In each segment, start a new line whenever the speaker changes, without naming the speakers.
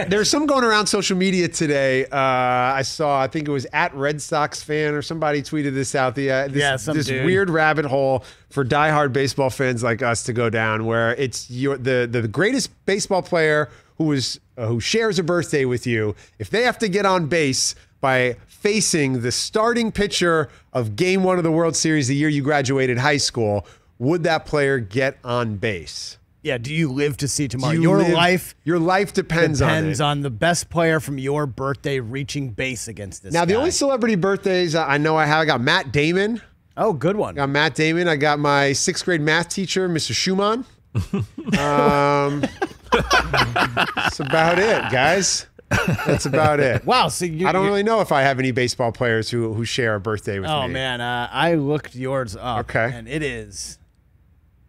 There's some going around social media today. I think it was at Red Sox fan or somebody tweeted this out. This weird rabbit hole for diehard baseball fans like us to go down, where it's the greatest baseball player who shares a birthday with you. If they have to get on base by facing the starting pitcher of Game 1 of the World Series the year you graduated high school, would that player get on base?
Yeah, do you live to see tomorrow? Your life
depends
on the best player from your birthday reaching base against this guy.
The only celebrity birthdays I know I got Matt Damon.
Oh, good one.
I got Matt Damon. I got my 6th grade math teacher, Mr. Schumann. That's about it, guys. That's about it.
Wow. So
I don't really know if I have any baseball players who share a birthday with me.
Oh, man. I looked yours up.
Okay.
And it is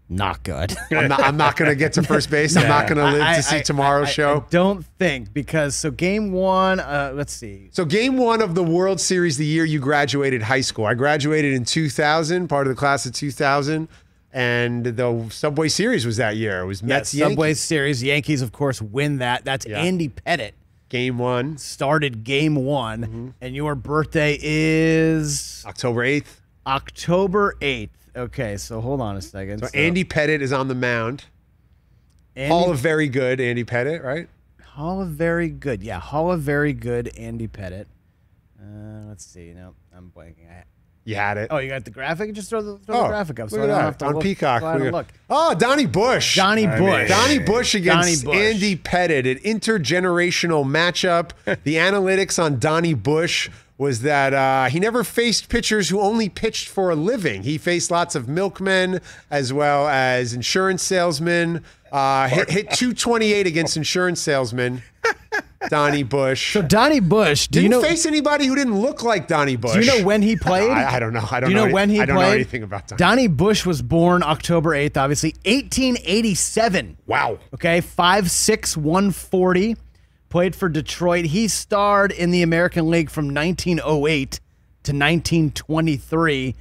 not good.
I'm not going to get to first base. I'm not going to live to see tomorrow's show.
I don't think, because Game 1, let's see.
So Game 1 of the World Series the year you graduated high school. I graduated in 2000, part of the class of 2000. And the Subway Series was that year. It was Mets Yankees.
Subway Series. Yankees, of course, win that. That's Andy Pettitte.
Game 1.
Started Game 1. Mm-hmm. And your birthday is?
October 8th.
October 8th. Okay, so hold on a second.
So Andy Pettitte is on the mound. Hall of Very Good, Andy Pettitte, right?
Hall of Very Good. Yeah, Hall of Very Good, Andy Pettitte. Let's see. No, I'm blanking.
You had it.
Oh, you got the graphic? Just throw the graphic up.
So I don't have to on Peacock.
Look.
Oh, Donnie Bush.
Donnie
Bush against Andy Pettitte. An intergenerational matchup. The analytics on Donnie Bush was that he never faced pitchers who only pitched for a living. He faced lots of milkmen as well as insurance salesmen. Hit 228 against insurance salesmen. Donnie Bush.
So Donnie Bush,
didn't face anybody who didn't look like Donnie Bush.
Do you know when he played?
I don't know. I don't
know when he played?
I don't know anything about Donnie.
Donnie Bush was born October 8th, obviously, 1887.
Wow.
Okay, 5'6", 140. Played for Detroit. He starred in the American League from 1908 to 1923.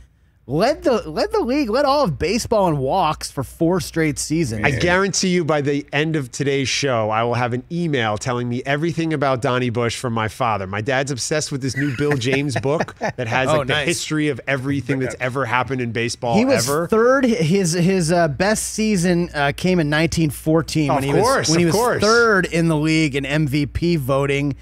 Led the league, led all of baseball in walks for 4 straight seasons.
I guarantee you by the end of today's show, I will have an email telling me everything about Donnie Bush from my father. My dad's obsessed with this new Bill James book that has the history of everything that's ever happened in baseball.
He was third. His best season came in 1914 when he was third in the league in MVP voting.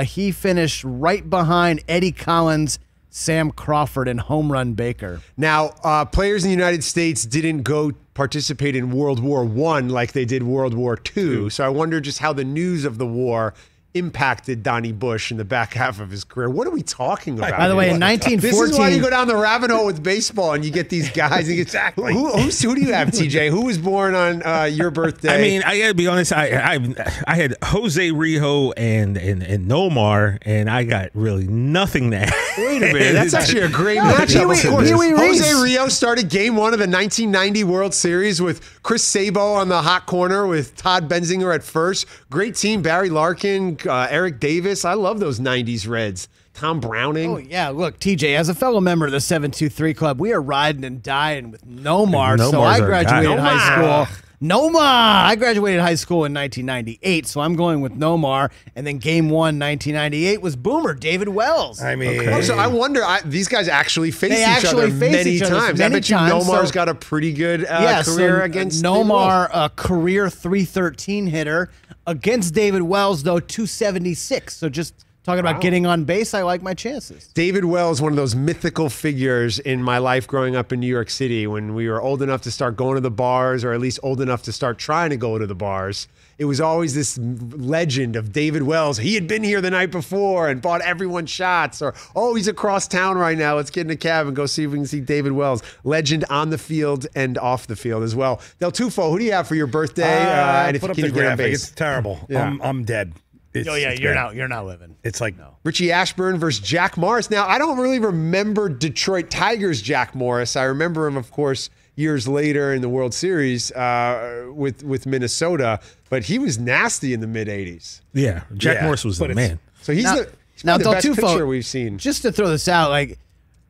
He finished right behind Eddie Collins, Sam Crawford, and Home Run Baker.
Now, players in the United States didn't go participate in World War I like they did World War II. So I wonder just how the news of the war impacted Donnie Bush in the back half of his career. What are we talking about?
By the way, in 1914...
This is why you go down the rabbit hole with baseball and you get these guys.
Exactly.
Who do you have, TJ? Who was born on your birthday?
I mean, I got to be honest. I had Jose Rio and Nomar, and I got really nothing there.
Wait a minute. That's actually a great matchup. Jose Rio started Game 1 of the 1990 World Series with Chris Sabo on the hot corner with Todd Benzinger at first. Great team. Barry Larkin, Eric Davis. I love those 90s Reds. Tom Browning.
Oh, yeah. Look, TJ, as a fellow member of the 723 Club, we are riding and dying with Nomar. So I graduated high school. Nomar! I graduated high school in 1998, so I'm going with Nomar. And then Game 1, 1998 was Boomer, David Wells.
I mean...
Okay. So I wonder, these guys actually faced each other many times. I bet you Nomar's got a pretty good career against
Nomar, a career 313 hitter. Against David Wells, though, 276. So just talking about getting on base, I like my chances.
David Wells, one of those mythical figures in my life growing up in New York City when we were old enough to start going to the bars, or at least old enough to start trying to go to the bars. It was always this legend of David Wells. He had been here the night before and bought everyone shots. Or, oh, he's across town right now. Let's get in a cab and go see if we can see David Wells. Legend on the field and off the field as well. Del Tufo, who do you have for your birthday?
And if you can get on base? It's terrible. Yeah. I'm dead.
You're not living.
It's like
Richie Ashburn versus Jack Morris. Now, I don't really remember Detroit Tigers Jack Morris. I remember him, of course, years later in the World Series with Minnesota, but he was nasty in the mid-'80s.
Yeah, Jack Morris was the man.
So he's the best pitcher we've seen.
Just to throw this out, like,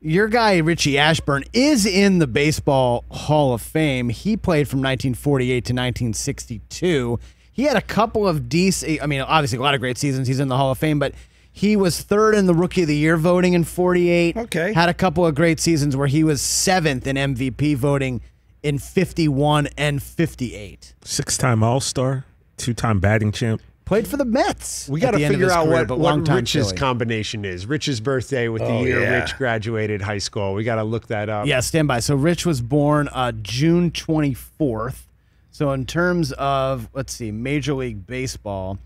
your guy, Richie Ashburn, is in the Baseball Hall of Fame. He played from 1948 to 1962. He had a couple of decent, I mean, obviously a lot of great seasons. He's in the Hall of Fame, but he was third in the Rookie of the Year voting in 48.
Okay.
Had a couple of great seasons where he was 7th in MVP voting in 51 and 58.
6-time All-Star, 2-time batting champ.
Played for the Mets.
We got to figure out
career,
what Rich's combination is. Rich's birthday with the year Rich graduated high school. We got to look that up.
Yeah, stand by. So Rich was born June 24th. So in terms of, let's see, Major League Baseball,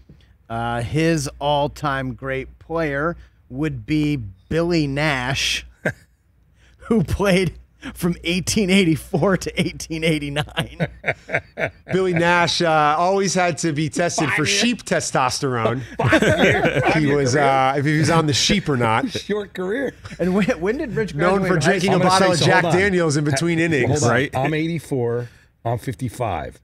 his all-time great player would be Billy Nash, who played from 1884 to 1889.
Billy Nash always had to be tested for sheep testosterone. He was if he was on the sheep or not.
Short career.
And when did Rich graduate?
Known for drinking a bottle of Jack Daniels in between innings.
Right. I'm 84. I'm 55.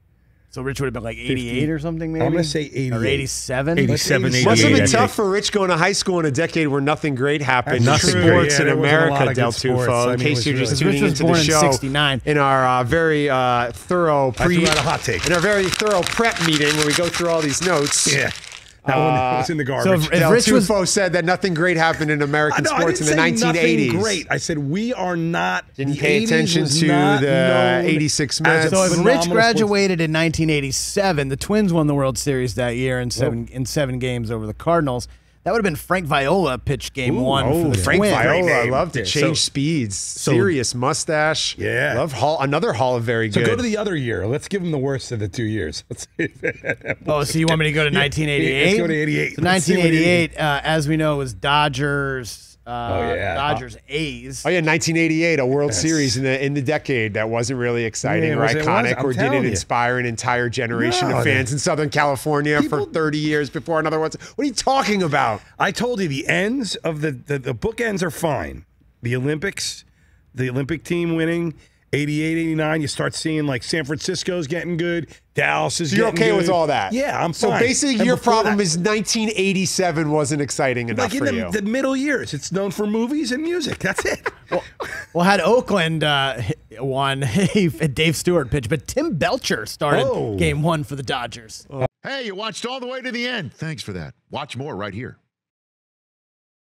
So Rich would have been like 88 or something, maybe?
I'm going to say 88.
Or 87?
87, 88.
Must have been tough for Rich going to high school in a decade where nothing great happened.
Nothing
Sports
great.
in America, Del Tufo. In case you're just tuning into the show.
69.
In our very thorough
hot take.
In our very thorough prep meeting where we go through all these notes.
Yeah. That one was in the garbage.
So
Del Tufo said that nothing great happened in American sports in the 1980s.
Nothing great. I said we are not.
Didn't pay attention to the 86 Mets.
So if Rich graduated in 1987, the Twins won the World Series that year in seven games over the Cardinals. That would have been Frank Viola pitched game one for the
Frank
Twins.
Viola, I love to change speeds. Serious mustache.
Yeah.
Love another Hall of Very
So
good.
go to the other year. Let's give him the worst of the 2 years. Let's see.
Oh, so you want me to go to 1988?
Let's go to 88.
So 1988, as we know, was Dodgers. Dodgers A's.
Oh yeah, 1988, a World Series in the decade that wasn't really exciting or iconic, or didn't inspire an entire generation of fans in Southern California for 30 years before another one. What are you talking about?
I told you the ends of the bookends are fine. The Olympics, the Olympic team winning. 88, 89, you start seeing like San Francisco's getting good. Dallas is
You're
getting
okay
good.
with all that?
Yeah, I'm fine.
So basically
And
your problem
that,
is 1987 wasn't exciting enough for you.
The middle years, it's known for movies and music. That's it.
Well, had Oakland won, Dave Stewart pitched, but Tim Belcher started game one for the Dodgers.
Hey, you watched all the way to the end. Thanks for that. Watch more right here.